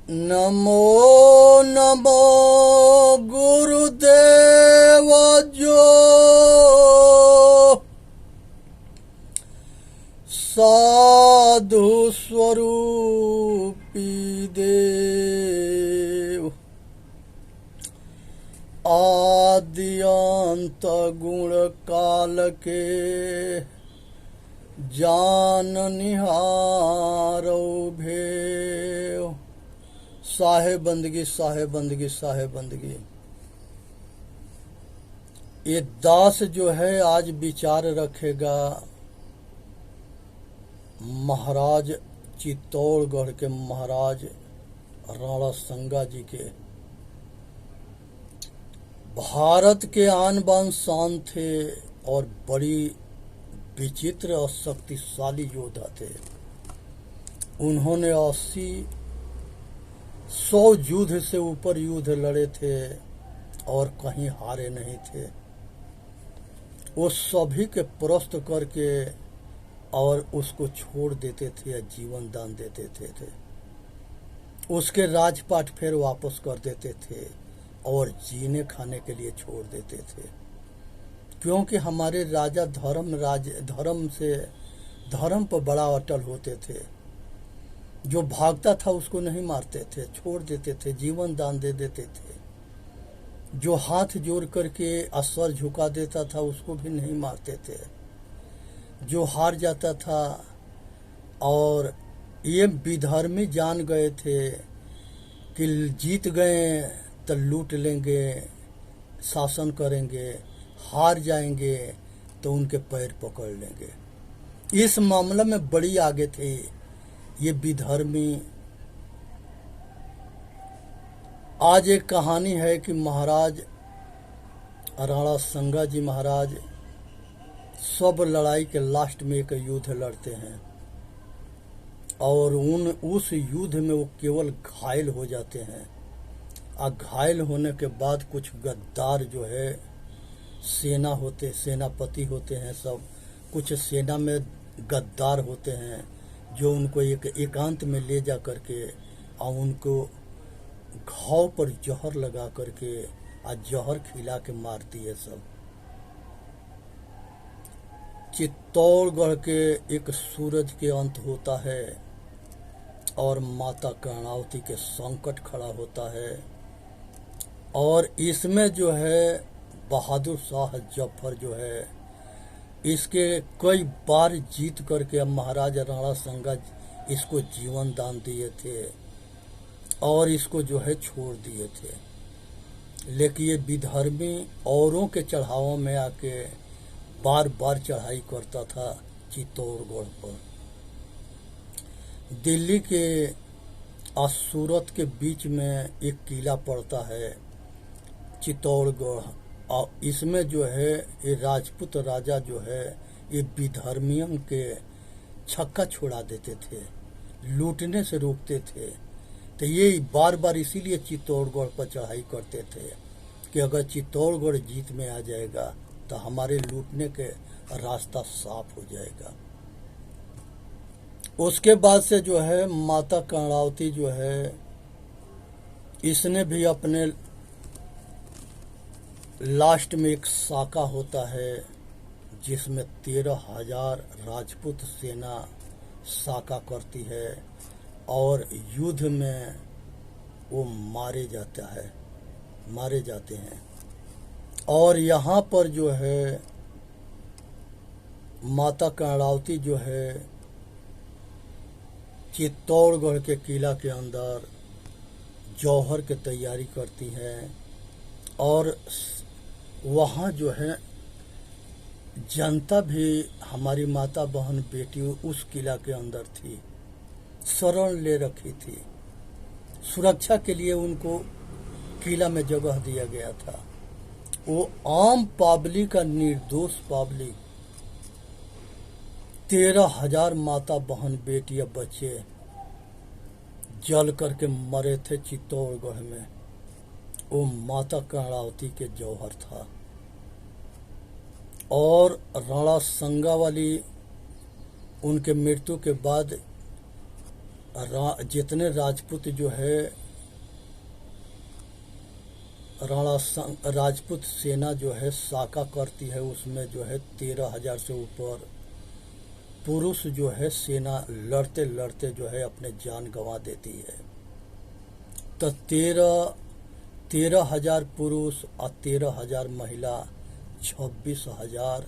नमो नमो गुरुदेव जो साधु स्वरूपी देव आदि अंत गुण काल के जान निहारो भेव। साहेब बंदगी साहेब बंदगी साहेब बंदगी। ये दास जो है आज विचार रखेगा महाराज चित्तौड़गढ़ के महाराज राणा संगा जी के। भारत के आन बान शान थे और बड़ी विचित्र और शक्तिशाली योद्धा थे। उन्होंने 80-100 युद्ध से ऊपर युद्ध लड़े थे और कहीं हारे नहीं थे। वो सभी के परास्त करके और उसको छोड़ देते थे या जीवन दान देते थे। उसके राजपाट फिर वापस कर देते थे और जीने खाने के लिए छोड़ देते थे, क्योंकि हमारे राजा धर्म पर बड़ा अटल होते थे। जो भागता था उसको नहीं मारते थे, छोड़ देते थे, जीवन दान दे देते थे। जो हाथ जोड़ करके असर झुका देता था उसको भी नहीं मारते थे। जो हार जाता था और ये विधर्मी जान गए थे कि जीत गए तो लूट लेंगे, शासन करेंगे, हार जाएंगे तो उनके पैर पकड़ लेंगे। इस मामले में बड़ी आगे थे ये विधर्मी। आज एक कहानी है कि महाराज राणा संगा जी महाराज सब लड़ाई के लास्ट में एक युद्ध लड़ते हैं और उस युद्ध में वो केवल घायल हो जाते हैं। और घायल होने के बाद कुछ गद्दार जो है सेनापति होते हैं, सब कुछ सेना में गद्दार होते हैं जो उनको एक एकांत में ले जा करके और उनको घाव पर जहर लगा करके और जहर खिला के मारती है सब। चित्तौड़गढ़ के एक सूरज के अंत होता है और माता कर्णावती के संकट खड़ा होता है और इसमें जो है बहादुर शाह जफर जो है इसके कई बार जीत करके अब महाराज राणा संगा इसको जीवन दान दिए थे और इसको जो है छोड़ दिए थे। लेकिन ये विधर्मी औरों के चढ़ावों में आके बार बार चढ़ाई करता था चित्तौड़गढ़ पर। दिल्ली के और सूरत के बीच में एक किला पड़ता है चित्तौड़गढ़, और इसमें जो है ये राजपूत राजा जो है ये विधर्मियों के छक्का छुड़ा देते थे, लूटने से रोकते थे। तो ये बार बार इसीलिए चित्तौड़गढ़ पर चढ़ाई करते थे कि अगर चित्तौड़गढ़ जीत में आ जाएगा तो हमारे लूटने के रास्ता साफ हो जाएगा। उसके बाद से जो है माता कर्णावती जो है इसने भी अपने लास्ट में एक साका होता है जिसमें 13,000 राजपूत सेना साका करती है और युद्ध में वो मारे जाते हैं। और यहाँ पर जो है माता कर्णावती जो है चित्तौड़गढ़ के किला के अंदर जौहर की तैयारी करती हैं और वहाँ जो है जनता भी हमारी माता बहन बेटी उस किला के अंदर थी, शरण ले रखी थी। सुरक्षा के लिए उनको किला में जगह दिया गया था। वो आम पब्लिक का निर्दोष पब्लिक 13,000 माता बहन बेटियां बच्चे जल करके मरे थे चित्तौड़गढ़ में। वो माता कर्णावती के जौहर था और राणा संगा वाली उनके मृत्यु के बाद जितने राजपूत जो है राजपूत सेना जो है साका करती है, उसमें जो है 13,000 से ऊपर पुरुष जो है सेना लड़ते लड़ते जो है अपने जान गंवा देती है। तो 13,000 पुरुष और 13,000 महिला, 26,000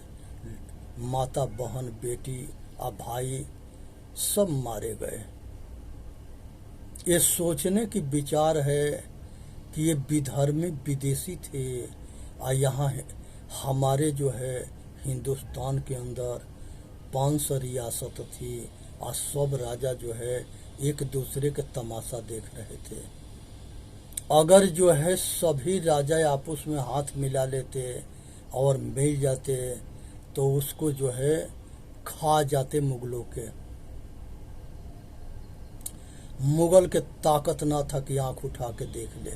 माता बहन बेटी और भाई सब मारे गए। ये सोचने की विचार है कि ये विधर्मी विदेशी थे और यहाँ हमारे जो है हिंदुस्तान के अंदर 500 रियासत थी और सब राजा जो है एक दूसरे के तमाशा देख रहे थे। अगर जो है सभी राजा आपस में हाथ मिला लेते और मिल जाते तो उसको जो है खा जाते मुगलों के। मुगल के ताकत ना था कि आंख उठा के देख ले।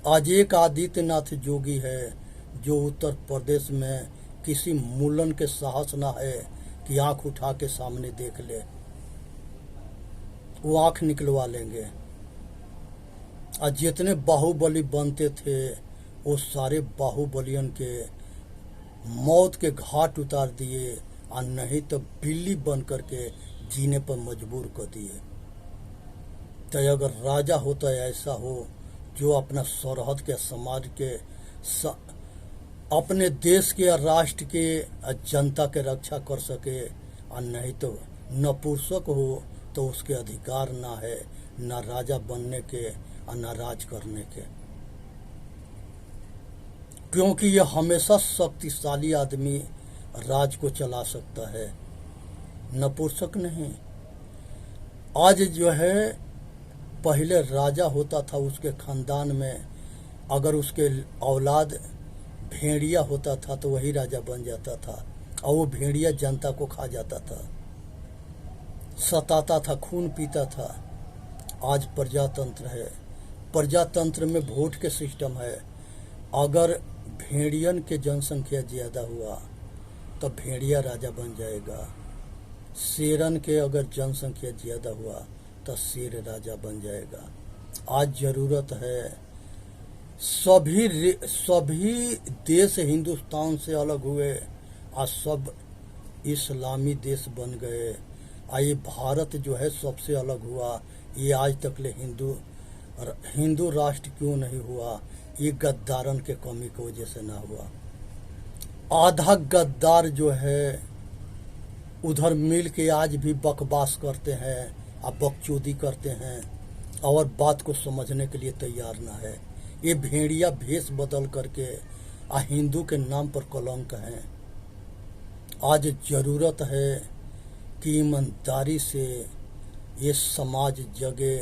आज एक आदित्यनाथ जोगी है जो उत्तर प्रदेश में किसी मुलन के साहस ना है कि आंख उठा के सामने देख ले, वो आंख निकलवा लेंगे। और जितने बाहुबली बनते थे वो सारे बाहुबलियन के मौत के घाट उतार दिए और नहीं तो बिल्ली बन करके जीने पर मजबूर कर दिए। तो अगर राजा होता है ऐसा हो जो अपना सरहद के समाज के अपने देश के और राष्ट्र के जनता के रक्षा कर सके, और नहीं तो नपुंसक हो तो उसके अधिकार ना है ना राजा बनने के और ना राज करने के, क्योंकि यह हमेशा शक्तिशाली आदमी राज को चला सकता है, नपुंसक नहीं। आज जो है पहले राजा होता था, उसके खानदान में अगर उसके औलाद भेड़िया होता था तो वही राजा बन जाता था और वो भेड़िया जनता को खा जाता था, सताता था, खून पीता था। आज प्रजातंत्र है, प्रजातंत्र में वोट के सिस्टम है। अगर भेड़ियन के जनसंख्या ज़्यादा हुआ तो भेड़िया राजा बन जाएगा, शेरन के अगर जनसंख्या ज़्यादा हुआ तो शेर राजा बन जाएगा। आज ज़रूरत है सभी देश हिंदुस्तान से अलग हुए आज सब इस्लामी देश बन गए। ये भारत जो है सबसे अलग हुआ, ये आज तक ले हिंदू राष्ट्र क्यों नहीं हुआ? ये गद्दारन के कमी की वजह से ना हुआ। आधा गद्दार जो है उधर मिल के आज भी बकवास करते हैं और बकचोदी करते हैं और बात को समझने के लिए तैयार ना है। ये भेड़िया भेष बदल करके हिंदू के नाम पर कलंक हैं। आज ज़रूरत है कि ईमानदारी से ये समाज जगे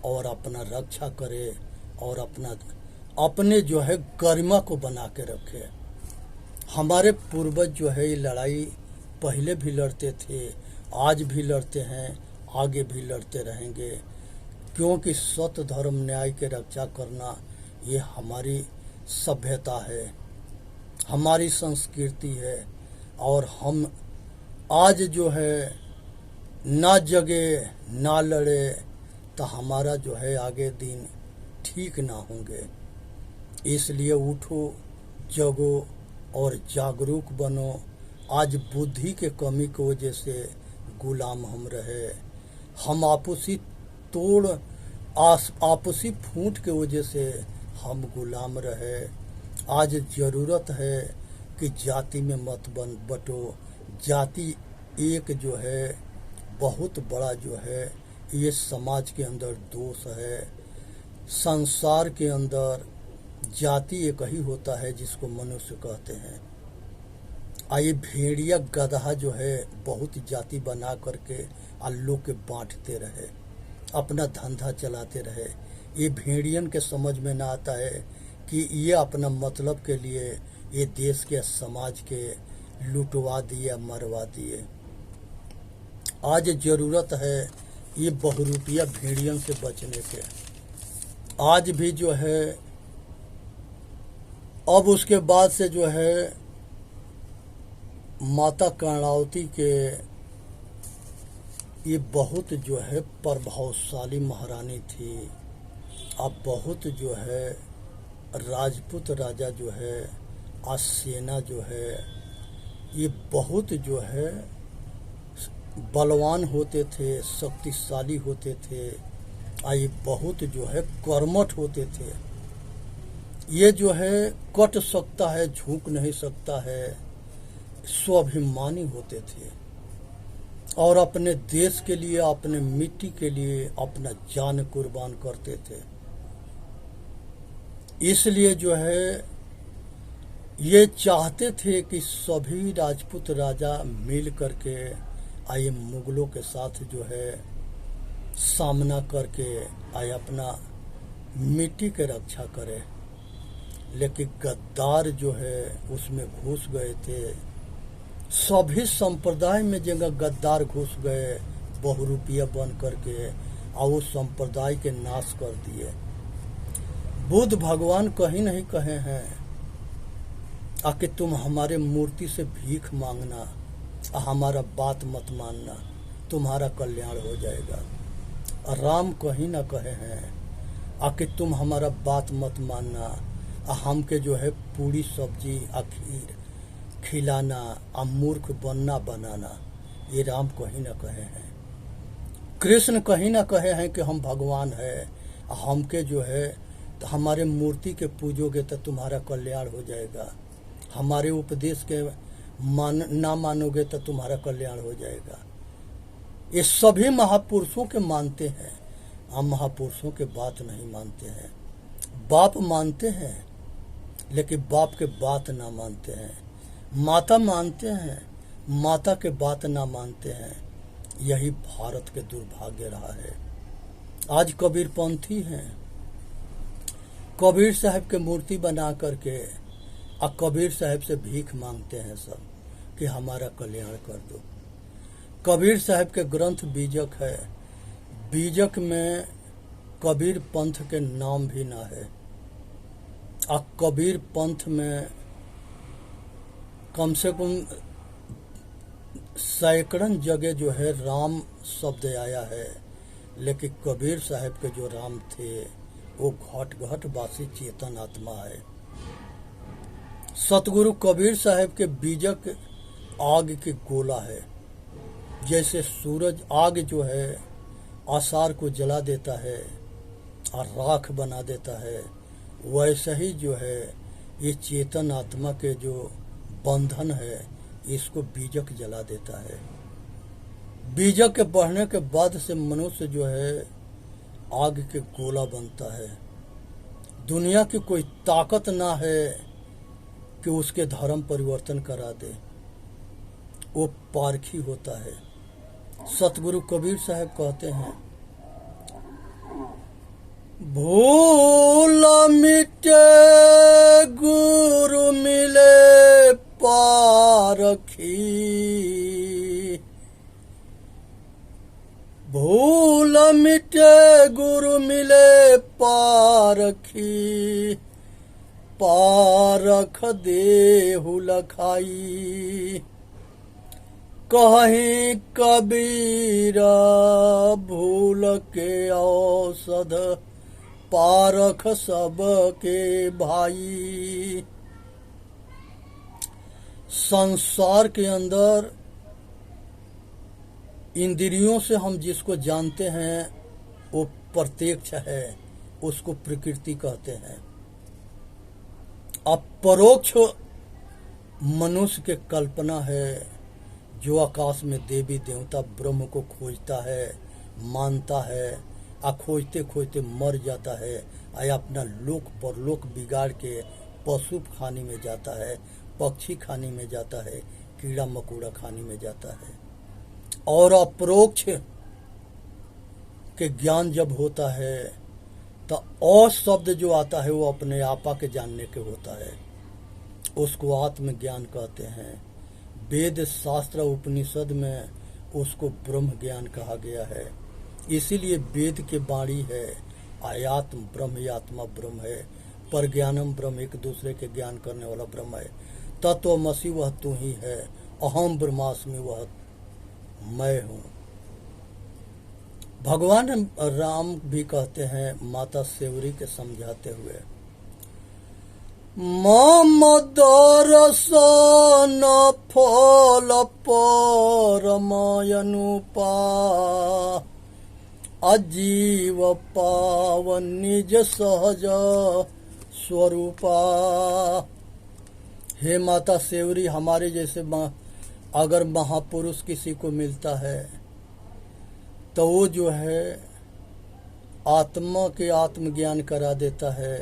और अपना रक्षा करे और अपने जो है गरिमा को बना के रखे। हमारे पूर्वज जो है ये लड़ाई पहले भी लड़ते थे, आज भी लड़ते हैं, आगे भी लड़ते रहेंगे, क्योंकि सत्य धर्म न्याय के रक्षा करना ये हमारी सभ्यता है, हमारी संस्कृति है। और हम आज जो है ना जगे ना लड़े तो हमारा जो है आगे दिन ठीक ना होंगे। इसलिए उठो, जगो और जागरूक बनो। आज बुद्धि के कमी की वजह से गुलाम हम रहे, हम आपसी फूट के वजह से हम गुलाम रहे। आज ज़रूरत है कि जाति में मत बटो। जाति एक जो है बहुत बड़ा जो है ये समाज के अंदर दोष है। संसार के अंदर जाति एक ही होता है जिसको मनुष्य कहते हैं। ये भेड़िया गधा जो है बहुत जाति बना करके लोग के बांटते रहे, अपना धंधा चलाते रहे। ये भेड़ियन के समझ में ना आता है कि ये अपना मतलब के लिए ये देश के समाज के लुटवा दिए, मरवा दिए। आज ज़रूरत है ये बहुरूपिया भेड़ियन से बचने के। आज भी जो है अब उसके बाद से जो है माता कर्णावती के ये बहुत जो है प्रभावशाली महारानी थी। अब बहुत जो है राजपूत राजा जो है, आज सेना जो है, ये बहुत जो है बलवान होते थे, शक्तिशाली होते थे, ये बहुत जो है कर्मठ होते थे। ये जो है कट सकता है, झुक नहीं सकता है, स्वाभिमानी होते थे और अपने देश के लिए, अपने मिट्टी के लिए अपना जान कुर्बान करते थे। इसलिए जो है ये चाहते थे कि सभी राजपूत राजा मिल करके आए मुगलों के साथ जो है सामना करके आए अपना मिट्टी के रक्षा करे। लेकिन गद्दार जो है उसमें घुस गए थे। सभी संप्रदाय में जगह गद्दार घुस गए बहुरूपिया बन करके और उस संप्रदाय के नाश कर दिए। बुद्ध भगवान कहीं नहीं कहे हैं आके तुम हमारे मूर्ति से भीख मांगना, हमारा बात मत मानना, तुम्हारा कल्याण हो जाएगा। राम कहीं ना कहे हैं आके तुम हमारा बात मत मानना, हमके जो है पूरी सब्जी खीर खिलाना, मूर्ख बनना बनाना। ये राम कहीं ना कहे हैं। कृष्ण कहीं ना कहे हैं कि हम भगवान है, हमके जो है तो हमारे मूर्ति के पूजोगे तो तुम्हारा कल्याण हो जाएगा, हमारे उपदेश के ना मानोगे तो तुम्हारा कल्याण हो जाएगा। ये सभी महापुरुषों के मानते हैं, हम महापुरुषों के बात नहीं मानते हैं। बाप मानते हैं लेकिन बाप के बात ना मानते हैं। माता मानते हैं, माता के बात ना मानते हैं। यही भारत के दुर्भाग्य रहा है। आज कबीरपंथी हैं, कबीर साहब के मूर्ति बना करके कबीर साहब से भीख मांगते हैं सब कि हमारा कल्याण कर दो। कबीर साहब के ग्रंथ बीजक है, बीजक में कबीर पंथ के नाम भी ना है। कबीर पंथ में कम से कम सैकड़न जगह जो है राम शब्द आया है, लेकिन कबीर साहब के जो राम थे वो घट घट वासी चेतन आत्मा है। सतगुरु कबीर साहब के बीजक आग की गोला है। जैसे सूरज आग जो है आसार को जला देता है और राख बना देता है, वैसे ही जो है ये चेतन आत्मा के जो बंधन है इसको बीजक जला देता है। बीजक के बढ़ने के बाद से मनुष्य जो है आग के गोला बनता है। दुनिया की कोई ताकत ना है कि उसके धर्म परिवर्तन करा दे, वो पारखी होता है। सतगुरु कबीर साहब कहते हैं, भूल मिटे गुरु मिले पारखी, भूल मिटे गुरु मिले पारखी, पारख देहु लखाई। कहीं कबीरा भूल के औषध, पारख सबके भाई। संसार के अंदर इंद्रियों से हम जिसको जानते हैं वो प्रत्यक्ष है, उसको प्रकृति कहते हैं। अपरोक्ष मनुष्य के कल्पना है, जो आकाश में देवी देवता ब्रह्म को खोजता है, मानता है, खोजते खोजते मर जाता है, या अपना लोक परलोक बिगाड़ के पशु खाने में जाता है, पक्षी खाने में जाता है, कीड़ा मकोड़ा खाने में जाता है। और अपरोक्ष के ज्ञान जब होता है तो और शब्द जो आता है वो अपने आपा के जानने के होता है, उसको आत्मज्ञान कहते हैं। वेद शास्त्र उपनिषद में उसको ब्रह्म ज्ञान कहा गया है। इसीलिए वेद के वाणी है, आयात्म ब्रह्म, आत्मा ब्रह्म है, पर ज्ञानम ब्रह्म, एक दूसरे के ज्ञान करने वाला ब्रह्म है। तत्वमसि वह तू ही है, अहम ब्रह्मास्मि वह मैं हूँ। भगवान राम भी कहते हैं माता सेवरी के समझाते हुए, मम दर्शन फल परमयनुपा अजीव पावन निज सहज स्वरूपा। हे माता सेवरी, हमारे जैसे अगर महापुरुष किसी को मिलता है तो वो जो है आत्मा के आत्मज्ञान करा देता है।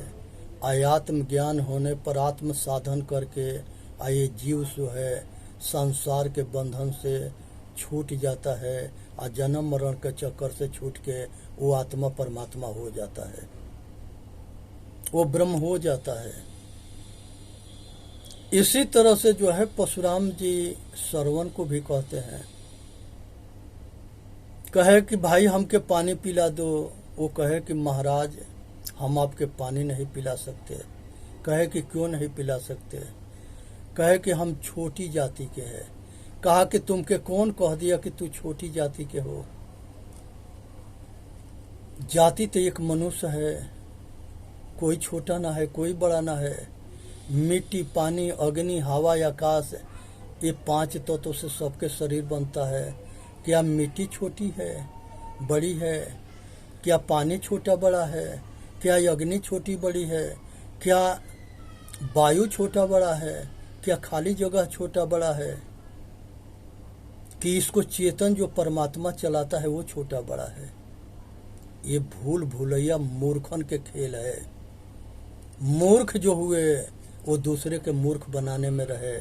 आत्म ज्ञान होने पर आत्म साधन करके ये जीव जो है संसार के बंधन से छूट जाता है और जन्म मरण के चक्कर से छूट के वो आत्मा परमात्मा हो जाता है, वो ब्रह्म हो जाता है। इसी तरह से जो है परशुराम जी श्रवण को भी कहते हैं, कहे कि भाई हमके पानी पिला दो। वो कहे कि महाराज हम आपके पानी नहीं पिला सकते। कहे कि क्यों नहीं पिला सकते? कहे कि हम छोटी जाति के हैं। कहा कि तुमके कौन कह दिया कि तू छोटी जाति के हो? जाति तो एक मनुष्य है, कोई छोटा ना है, कोई बड़ा ना है। मिट्टी, पानी, अग्नि, हवा, आकाश, ये 5 तत्वों से सबके शरीर बनता है। क्या मिट्टी छोटी है, बड़ी है? क्या पानी छोटा बड़ा है? क्या अग्नि छोटी बड़ी है? क्या वायु छोटा बड़ा है? क्या खाली जगह छोटा बड़ा है? कि इसको चेतन जो परमात्मा चलाता है वो छोटा बड़ा है? ये भूल भूलैया मूर्खन के खेल है। मूर्ख जो हुए वो दूसरे के मूर्ख बनाने में रहे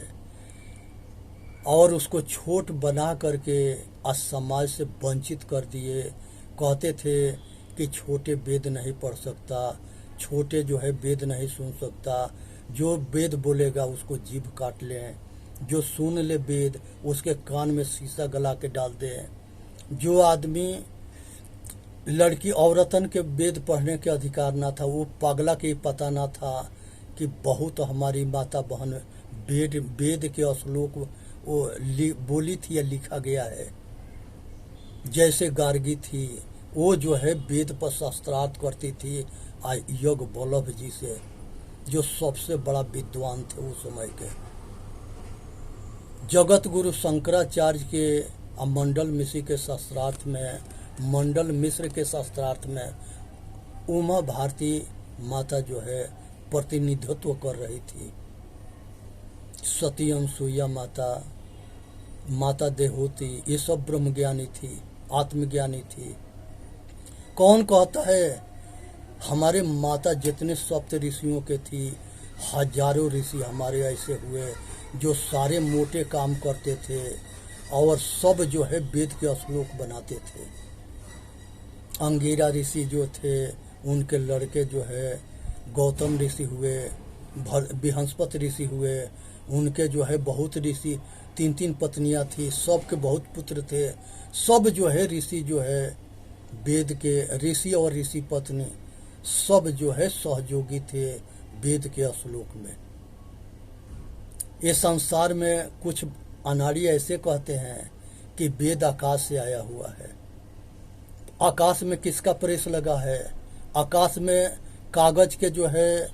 और उसको छोट बना करके आज समाज से वंचित कर दिए। कहते थे कि छोटे वेद नहीं पढ़ सकता, छोटे जो है वेद नहीं सुन सकता, जो वेद बोलेगा उसको जीभ काट लें, जो सुन ले वेद उसके कान में शीशा गला के डाल दें। जो आदमी लड़की औरतन के वेद पढ़ने के अधिकार ना था, वो पागला के पता ना था कि बहुत हमारी माता बहन वेद के श्लोक वो बोली थी या लिखा गया है। जैसे गार्गी थी, वो जो है वेद पर शास्त्रार्थ करती थी योग वल्लभ जी से, जो सबसे बड़ा विद्वान थे उस समय के। जगत गुरु शंकराचार्य के मंडल मिश्र के शास्त्रार्थ में, मंडल मिश्र के शास्त्रार्थ में उमा भारती माता जो है प्रतिनिधित्व कर रही थी। सती अनसुईया माता, माता देहोती, ये सब ब्रह्मज्ञानी थी, आत्मज्ञानी थी। कौन कहता है? हमारे माता जितने सप्त ऋषियों के थी, हजारों ऋषि हमारे ऐसे हुए जो सारे मोटे काम करते थे और सब जो है वेद के श्लोक बनाते थे। अंगिरा ऋषि जो थे उनके लड़के जो है गौतम ऋषि हुए, बृहस्पति ऋषि हुए, उनके जो है बहुत ऋषि, 3 पत्नियां थी, सबके बहुत पुत्र थे। सब जो है ऋषि जो है वेद के ऋषि और ऋषि पत्नी सब जो है सहयोगी थे वेद के श्लोक में। ये संसार में कुछ अनाड़ी ऐसे कहते हैं कि वेद आकाश से आया हुआ है। आकाश में किसका प्रेस लगा है? आकाश में कागज के जो है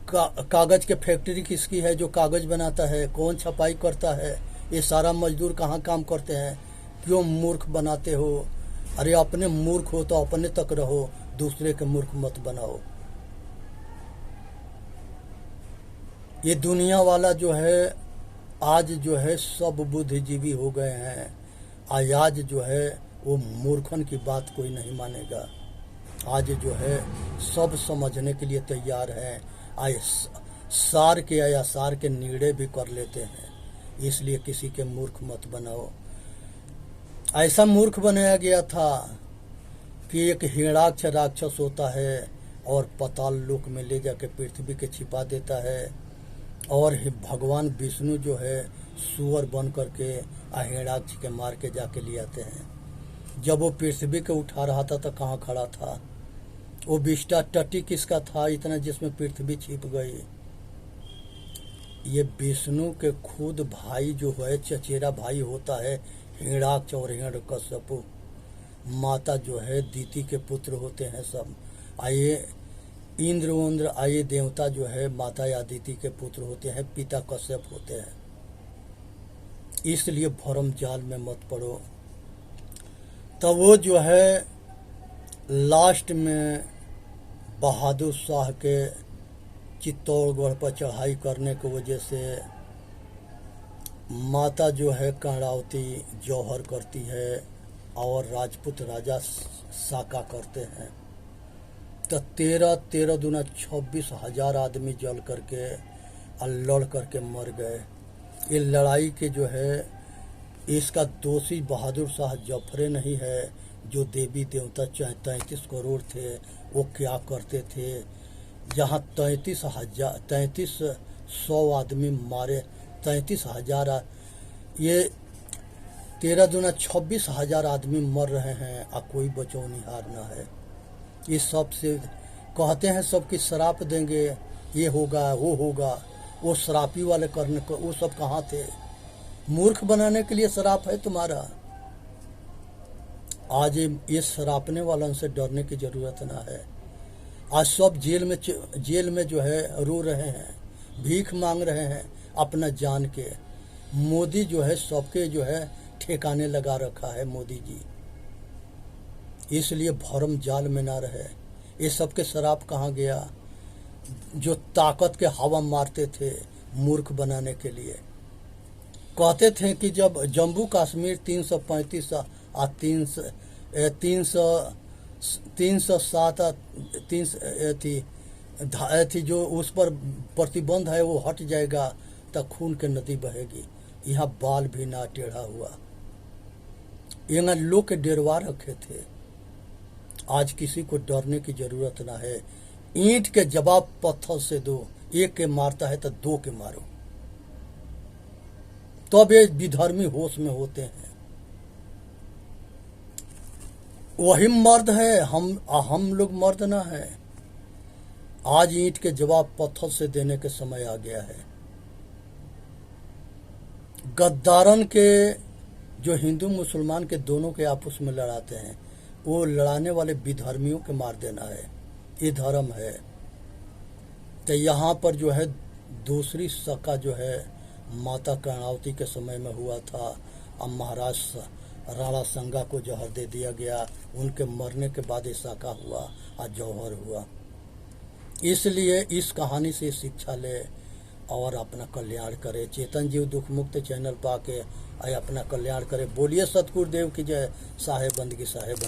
कागज के फैक्ट्री किसकी है जो कागज बनाता है? कौन छपाई करता है? ये सारा मजदूर कहाँ काम करते हैं? क्यों मूर्ख बनाते हो? अरे अपने मूर्ख हो तो अपने तक रहो, दूसरे के मूर्ख मत बनाओ। ये दुनिया वाला जो है आज जो है सब बुद्धिजीवी हो गए हैं। आज जो है वो मूर्खन की बात कोई नहीं मानेगा। आज जो है सब समझने के लिए तैयार हैं। आज सार के या सार के निर्णय भी कर लेते हैं। इसलिए किसी के मूर्ख मत बनाओ। ऐसा मूर्ख बनाया गया था कि एक हिरणाक्ष राक्षस होता है और पाताल लोक में ले जाके पृथ्वी के छिपा देता है और भगवान विष्णु जो है सुअर बन करके हिरणाक्ष के मार के जाके ले आते हैं। जब वो पृथ्वी के उठा रहा था तो कहाँ खड़ा था? वो विष्टा टट्टी किसका था इतना जिसमें पृथ्वी छिप गई? ये विष्णु के खुद भाई जो है चचेरा भाई होता है हिरणाक्ष और हिरण्यकश्यप। माता जो है दीति के पुत्र होते हैं सब। आइए इंद्र आइए देवता जो है माता या दीति के पुत्र होते हैं, पिता कश्यप होते हैं। इसलिए भरम जाल में मत पड़ो। तो वो जो है लास्ट में बहादुर शाह के चित्तौड़गढ़ पर चढ़ाई करने की वजह से माता जो है कर्णावती जौहर करती है और राजपूत राजा साका करते हैं। तो 13 दूना 26,000 आदमी जल करके और लड़ करके मर गए। ये लड़ाई के जो है इसका दोषी बहादुर शाह जफरे नहीं है। जो देवी देवता 33 करोड़ थे वो क्या करते थे, जहाँ 33,100 आदमी मारे, 33,000 ये 13 दूना 26,000 आदमी मर रहे हैं और कोई बचौनिहार न है। ये सब से कहते हैं सबकी श्राप देंगे, ये होगा वो होगा। वो श्रापी वाले करने को वो सब कहाँ थे? मूर्ख बनाने के लिए श्राप है तुम्हारा। आज ये श्रापने वालों से डरने की जरूरत ना है। आज सब जेल में जो है रो रहे हैं, भीख मांग रहे हैं अपना जान के। मोदी जो है सबके जो है ठिकाने लगा रखा है मोदी जी। इसलिए भरम जाल में ना रहे। ये सबके शराब कहाँ गया? जो ताकत के हवा मारते थे मूर्ख बनाने के लिए। कहते थे कि जब जम्मू कश्मीर 335 और 307 थी जो उस पर प्रतिबंध है वो हट जाएगा तो खून के नदी बहेगी। यहाँ बाल भी ना टेढ़ा हुआ। यहाँ लोग के डेरवा रखे थे। आज किसी को डरने की जरूरत ना है। ईंट के जवाब पत्थर से दो। एक के मारता है तो दो के मारो, तब ये विधर्मी होश में होते हैं। वही मर्द है, हम लोग मर्द ना है। आज ईंट के जवाब पत्थर से देने के समय आ गया है। गद्दारन के जो हिंदू मुसलमान के दोनों के आपस में लड़ाते हैं, वो लड़ाने वाले विधर्मियों के मार देना है। ये धर्म है। तो यहाँ पर जो है दूसरी सका जो है माता कर्णावती के समय में हुआ था। अब महाराज राणा संगा को जौहर दे दिया गया। उनके मरने के बाद ये साका हुआ और जौहर हुआ। इसलिए इस कहानी से शिक्षा ले और अपना कल्याण करे। चेतन जीव दुख मुक्त चैनल पाके अपना कल्याण करे। बोलिए सतगुरुदेव की जय। साहेबंद की साहेबंद।